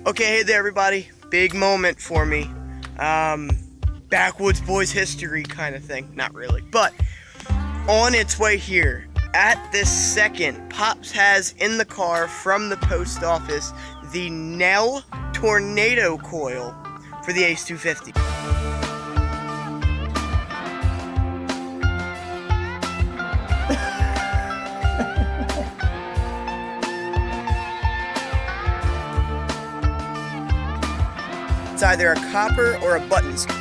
Okay, hey there everybody. Big moment for me. Backwoods Boys history kind of thing. Not really, but on its way here. At this second, Pops has in the car from the post office the NEL tornado coil for the Ace 250. It's either a copper or a button screw.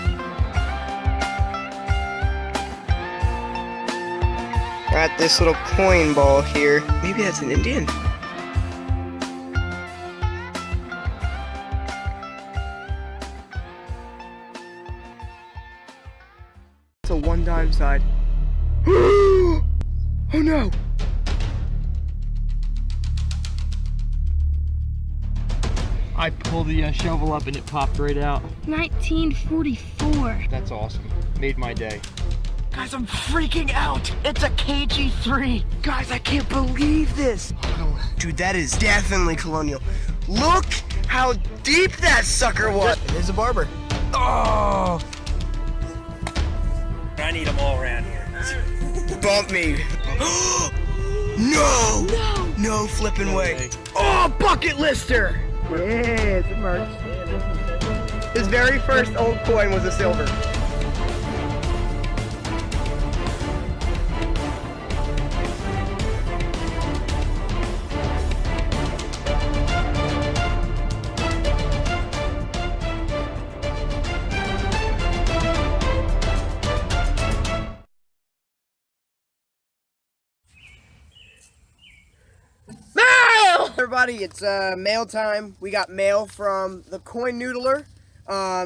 Got this little coin ball here. Maybe that's an Indian. It's a one-dime side. Oh no! I pulled the shovel up and it popped right out. 1944. That's awesome. Made my day. Guys, I'm freaking out! It's a KG3! Guys, I can't believe this! Dude, that is definitely colonial. Look how deep that sucker was! There's a barber. Oh! I need them all around here. Bump me. No! No flipping way. Oh, bucket lister! Yes, it works. His very first old coin was a silver. Everybody, it's mail time. We got mail from the Coin Noodler.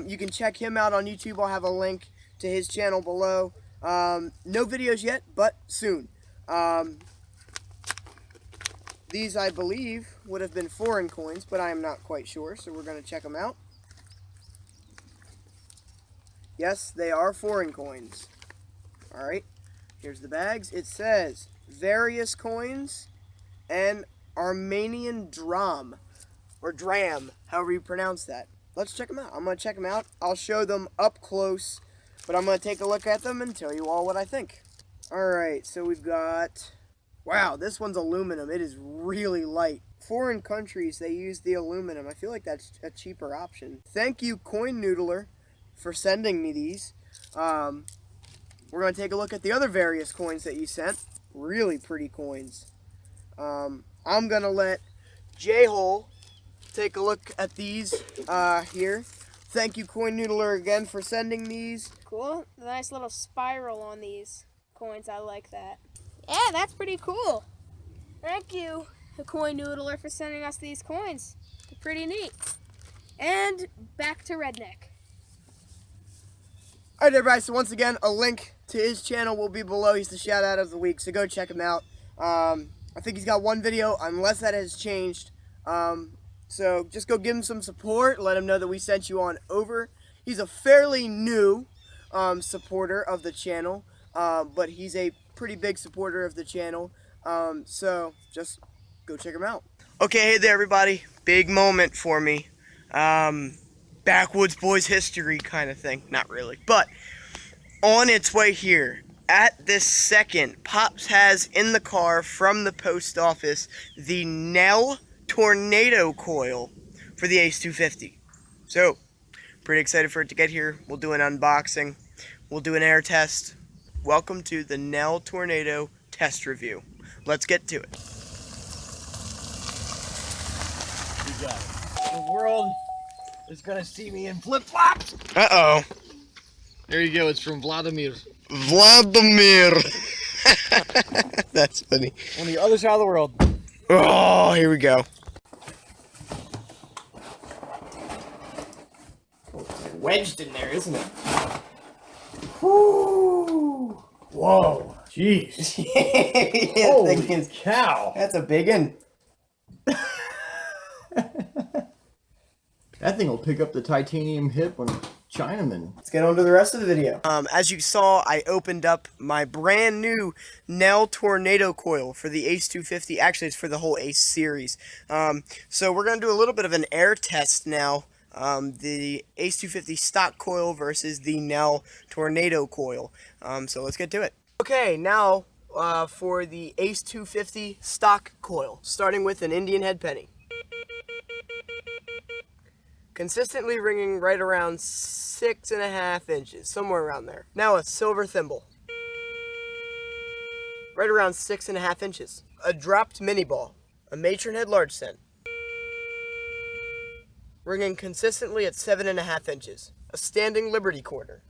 You can check him out on YouTube. I'll have a link to his channel below. No videos yet, but soon. These, I believe, would have been foreign coins, but I am not quite sure, so we're going to check them out. Yes, they are foreign coins. Alright, here's the bags. It says various coins and Armenian dram, or dram, however you pronounce that. Let's check them out. I'm going to check them out. I'll show them up close, but I'm going to take a look at them and tell you all what I think. Alright, so we've got, wow, this one's aluminum. It is really light. Foreign countries, they use the aluminum. I feel like that's a cheaper option. Thank you, Coin Noodler, for sending me these. We're going to take a look at the other various coins that you sent. Really pretty coins. I'm going to let J-Hole take a look at these here. Thank you, Coin Noodler, again for sending these. Cool. Nice little spiral on these coins. I like that. Yeah, that's pretty cool. Thank you, Coin Noodler, for sending us these coins. They're pretty neat. And back to Redneck. Alright, everybody, so once again, a link to his channel will be below. He's the shout out of the week, so go check him out. I think he's got one video, unless that has changed. So just go give him some support. Let him know that we sent you on over. He's a fairly new supporter of the channel, but he's a pretty big supporter of the channel. So just go check him out. Okay, hey there, everybody. Big moment for me. Backwoods Boys history kind of thing. Not really, but on its way here. At this second, Pops has in the car from the post office the NEL tornado coil for the Ace 250. So, pretty excited for it to get here. We'll do an unboxing. We'll do an air test. Welcome to the NEL tornado test review. Let's get to it. You got it. The world is going to see me in flip-flops. Uh-oh. There you go. It's from Vladimir. Vladimir. That's funny. On the other side of the world. Oh, here we go. Oh, it's wedged in there, isn't it? Woo! Whoa. Jeez. Yeah, Holy cow. That's a big one. That thing will pick up the titanium hip on Chinaman. Let's get on to the rest of the video. As you saw, I opened up my brand new NEL Tornado Coil for the Ace 250. Actually, it's for the whole Ace series. So we're going to do a little bit of an air test now. The Ace 250 stock coil versus the NEL Tornado Coil. So let's get to it. Okay, now for the Ace 250 stock coil, starting with an Indian head penny. Consistently ringing right around 6.5 inches, somewhere around there. Now a silver thimble, right around 6.5 inches. A dropped mini ball, a matron head large cent, ringing consistently at 7.5 inches. A standing Liberty quarter,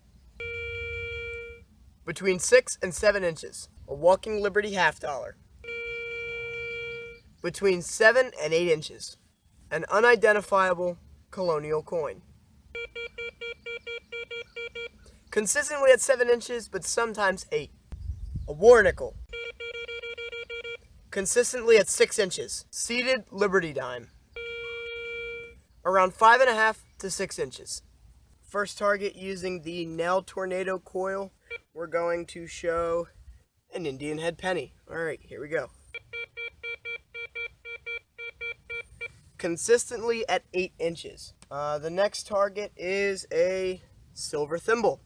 between 6 and 7 inches. A walking Liberty $half, between 7 and 8 inches. An unidentifiable colonial coin, consistently at 7 inches, but sometimes 8. A war nickel, consistently at 6 inches. Seated Liberty dime, around 5.5 to 6 inches. First target using the NEL Tornado Coil, we're going to show an Indian head penny. Alright, here we go. Consistently at 8 inches. The next target is a silver thimble.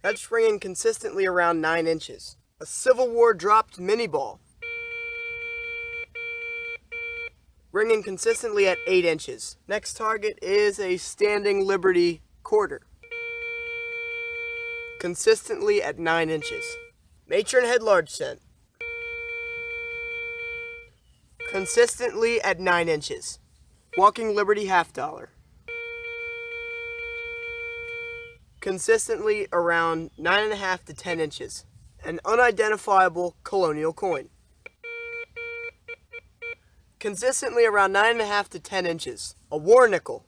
That's ringing consistently around 9 inches. A Civil War dropped mini ball, ringing consistently at 8 inches. Next target is a standing Liberty quarter, consistently at 9 inches. Matron head large cent, consistently at 9 inches. Walking Liberty $half, consistently around 9.5 to 10 inches. An unidentifiable colonial coin, consistently around 9.5 to 10 inches. A war nickel,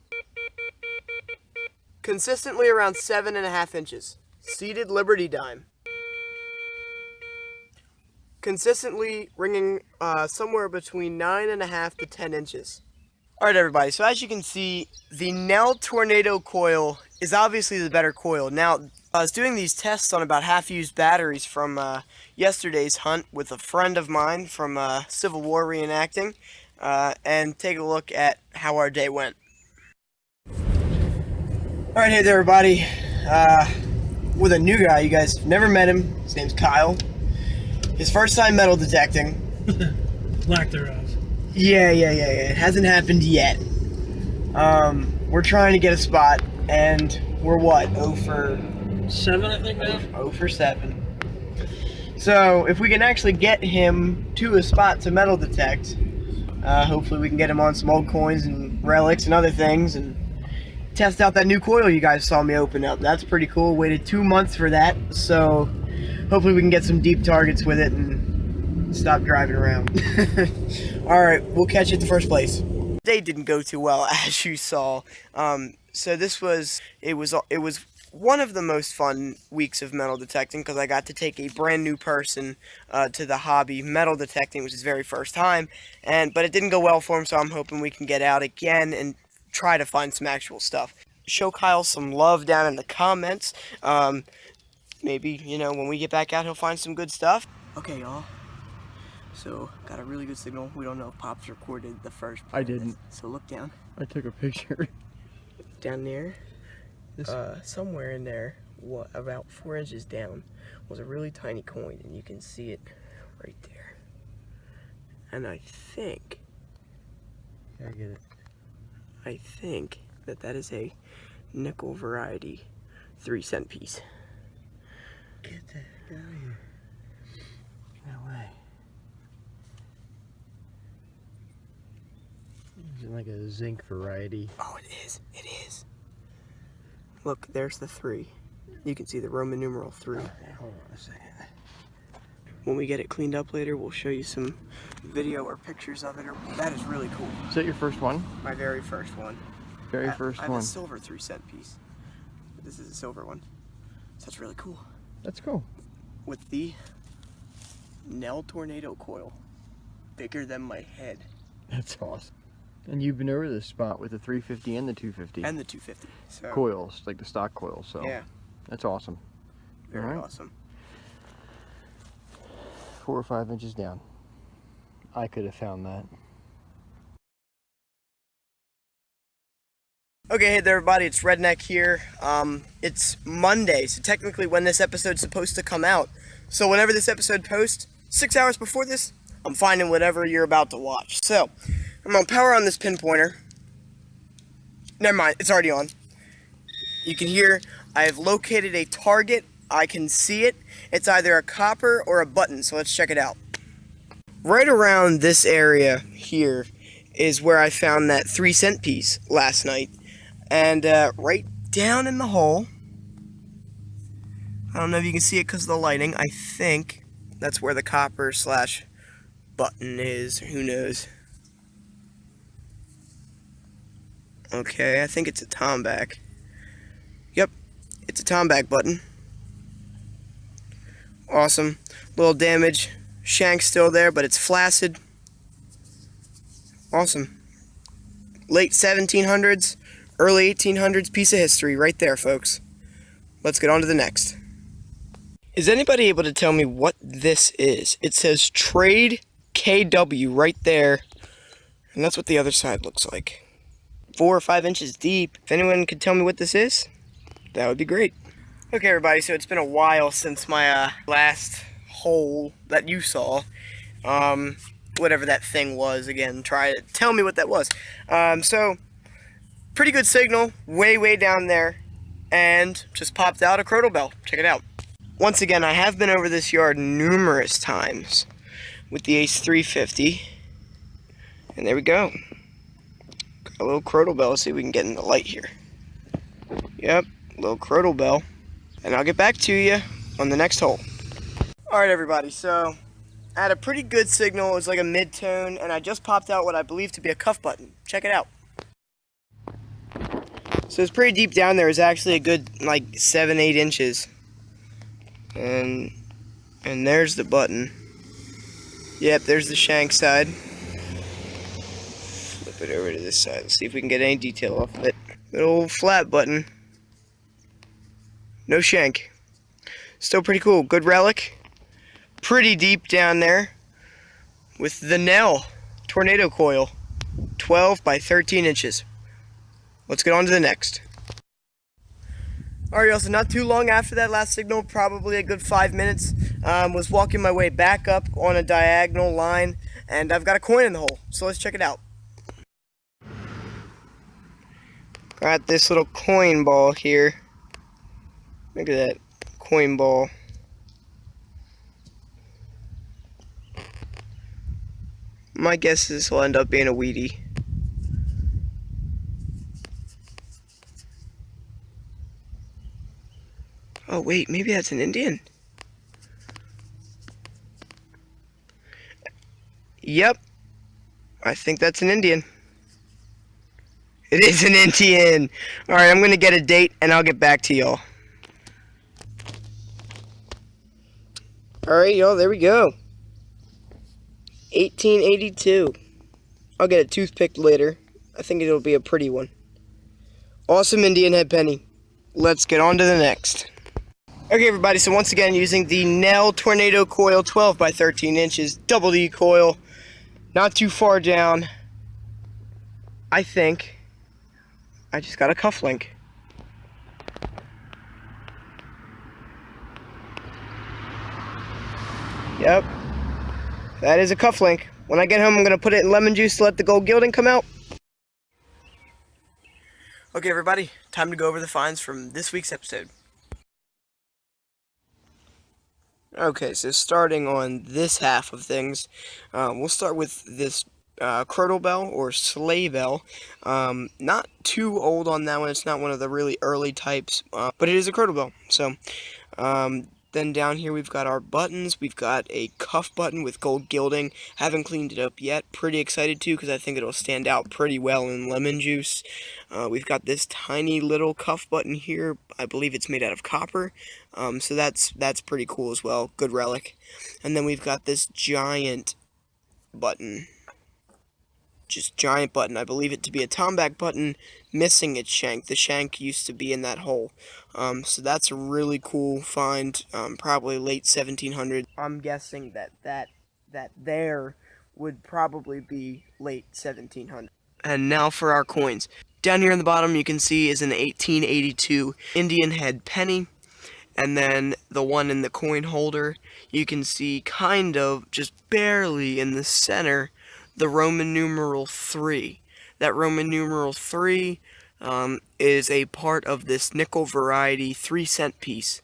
consistently around 7.5 inches. Seated Liberty dime, consistently ringing somewhere between 9.5 to 10 inches. Alright everybody, so as you can see, the NEL Tornado Coil is obviously the better coil. Now, I was doing these tests on about half-used batteries from yesterday's hunt with a friend of mine from Civil War reenacting, and take a look at how our day went. Alright, hey there everybody, with a new guy. You guys never met him. His name's Kyle. His first time metal detecting. Lack thereof. Yeah. It hasn't happened yet. We're trying to get a spot, and we're what? 0 for 7, I think now. 0 for 7. So if we can actually get him to a spot to metal detect, hopefully we can get him on some old coins and relics and other things, and test out that new coil you guys saw me open up. That's pretty cool. Waited 2 months for that, so hopefully we can get some deep targets with it and stop driving around. Alright, we'll catch you at the first place. Day didn't go too well, as you saw. So it was one of the most fun weeks of metal detecting, because I got to take a brand new person to the hobby metal detecting, which is his very first time, but it didn't go well for him, so I'm hoping we can get out again and try to find some actual stuff. Show Kyle some love down in the comments. Maybe, when we get back out, he'll find some good stuff. Okay, y'all. So, got a really good signal. We don't know if Pops recorded the first part. I didn't. So look down. I took a picture. Down there, somewhere in there, about 4 inches down, was a really tiny coin, and you can see it right there. And I think that is a nickel variety 3-cent piece. Get the heck out of here. No way. Is it like a zinc variety? Oh, it is. Look, there's the 3. You can see the Roman numeral 3. Okay, hold on a second. When we get it cleaned up later, we'll show you some video or pictures of it. That is really cool. Is that your first one? My very first one. Very first I have one. a silver 3-cent piece. This is a silver one. So that's really cool. That's cool. With the NEL Tornado Coil. Bigger than my head. That's awesome. And you've been over this spot with the 350 and the 250. And the 250. So, coils, like the stock coils. So yeah, that's awesome. very Alright. awesome. 4 or 5 inches down. I could have found that. Okay, hey there everybody, it's Redneck here. It's Monday, so technically when this episode's supposed to come out. So whenever this episode posts, 6 hours before this, I'm finding whatever you're about to watch. So, I'm gonna power on this pinpointer. Never mind, it's already on. You can hear I have located a target. I can see it. It's either a copper or a button, so let's check it out. Right around this area here is where I found that 3-cent piece last night. And right down in the hole, I don't know if you can see it because of the lighting, I think that's where the copper / button is, who knows. Okay, I think it's a tomback. Yep, it's a tomback button. Awesome. Little damage. Shank's still there, but it's flaccid. Awesome. Late 1700s, early 1800s piece of history right there, folks. Let's get on to the next. Is anybody able to tell me what this is? It says Trade KW right there, and that's what the other side looks like. 4 or 5 inches deep. If anyone could tell me what this is, that would be great. Okay, everybody, so it's been a while since my last hole that you saw. Whatever that thing was, again, try to tell me what that was. So, pretty good signal, way down there, and just popped out a crotal bell. Check it out. Once again, I have been over this yard numerous times with the Ace 350, and there we go. Got a little crotal bell. Let's see if we can get in the light here. Yep, little crotal bell. And I'll get back to you on the next hole. Alright everybody, so I had a pretty good signal. It was like a mid-tone, and I just popped out what I believe to be a cuff button. Check it out. So it's pretty deep down there. It's actually a good like 7-8 inches. And there's the button. Yep, there's the shank side. Flip it over to this side. Let's see if we can get any detail off of it. Good old flat button. No shank. Still pretty cool. Good relic. Pretty deep down there with the NEL tornado coil. 12 by 13 inches. Let's get on to the next. Alright, so not too long after that last signal, probably a good 5 minutes, was walking my way back up on a diagonal line, and I've got a coin in the hole, so let's check it out. Got this little coin ball here. Look at that coin ball. My guess is this will end up being a Wheatie. Oh wait, maybe that's an Indian. Yep, I think that's an Indian. It is an Indian. Alright, I'm gonna get a date and I'll get back to y'all. Alright, y'all, there we go. 1882. I'll get a toothpick later. I think it'll be a pretty one. Awesome Indian head penny. Let's get on to the next. Okay, everybody, so once again, using the NEL Tornado Coil 12 by 13 inches, double D coil, not too far down. I think I just got a cufflink. Yep, that is a cufflink. When I get home, I'm going to put it in lemon juice to let the gold gilding come out. Okay, everybody, time to go over the finds from this week's episode. Okay, so starting on this half of things, we'll start with this crotal bell or sleigh bell. Not too old on that one. It's not one of the really early types, but it is a crotal bell. So then down here we've got our buttons. We've got a cuff button with gold gilding. Haven't cleaned it up yet. Pretty excited to because I think it'll stand out pretty well in lemon juice. We've got this tiny little cuff button here. I believe it's made out of copper. So that's pretty cool as well. Good relic. And then we've got this giant button. just giant button. I believe it to be a tomback button missing its shank. The shank used to be in that hole. So that's a really cool find, probably late 1700s. I'm guessing that there would probably be late 1700s. And now for our coins. Down here in the bottom you can see is an 1882 Indian head penny. And then the one in the coin holder, you can see kind of, just barely in the center, the Roman numeral 3. That Roman numeral 3 is a part of this nickel variety 3-cent piece.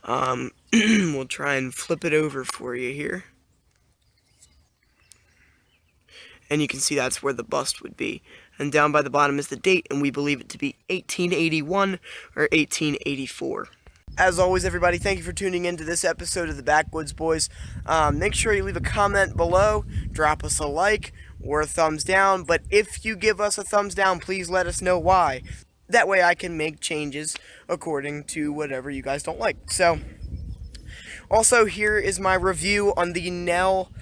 We'll try and flip it over for you here. And you can see that's where the bust would be. And down by the bottom is the date, and we believe it to be 1881 or 1884. As always, everybody, thank you for tuning in to this episode of the Backwoods Boys. Make sure you leave a comment below, drop us a like or a thumbs down, but if you give us a thumbs down, please let us know why. That way I can make changes according to whatever you guys don't like. So, also here is my review on the NEL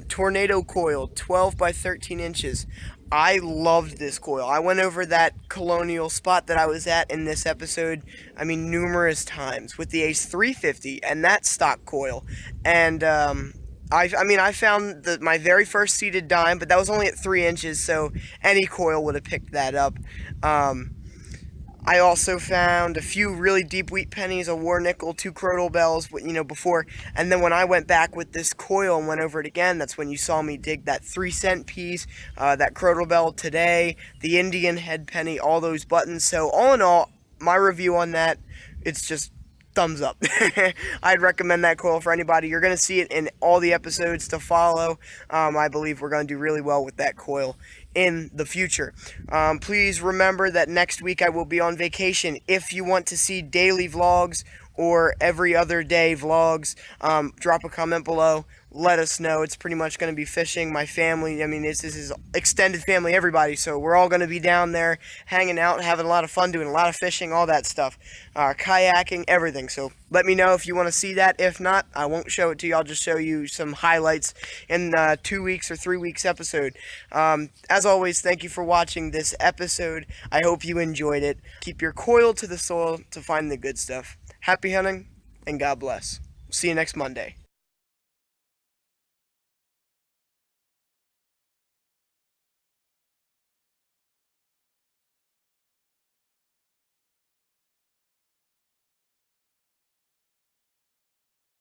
Tornado Coil, 12 by 13 inches. I loved this coil. I went over that colonial spot that I was at in this episode, numerous times with the Ace 350 and that stock coil. And I found my very first seated dime, but that was only at 3 inches, so any coil would have picked that up. I also found a few really deep wheat pennies, a war nickel, 2 crotal bells, before. And then when I went back with this coil and went over it again, that's when you saw me dig that 3-cent piece, that crotal bell today, the Indian head penny, all those buttons. So all in all, my review on that, it's just thumbs up. I'd recommend that coil for anybody. You're going to see it in all the episodes to follow. I believe we're going to do really well with that coil in the future. Please remember that next week I will be on vacation. If you want to see daily vlogs or every other day vlogs, drop a comment below. Let us know. It's pretty much going to be fishing. My family, this is extended family, everybody, so we're all going to be down there hanging out, having a lot of fun, doing a lot of fishing, all that stuff, kayaking, everything. So let me know if you want to see that. If not, I won't show it to you. I'll just show you some highlights in 2 weeks or 3 weeks episode. As always, thank you for watching this episode. I hope you enjoyed it. Keep your coil to the soil to find the good stuff. Happy hunting, and God bless. See you next Monday.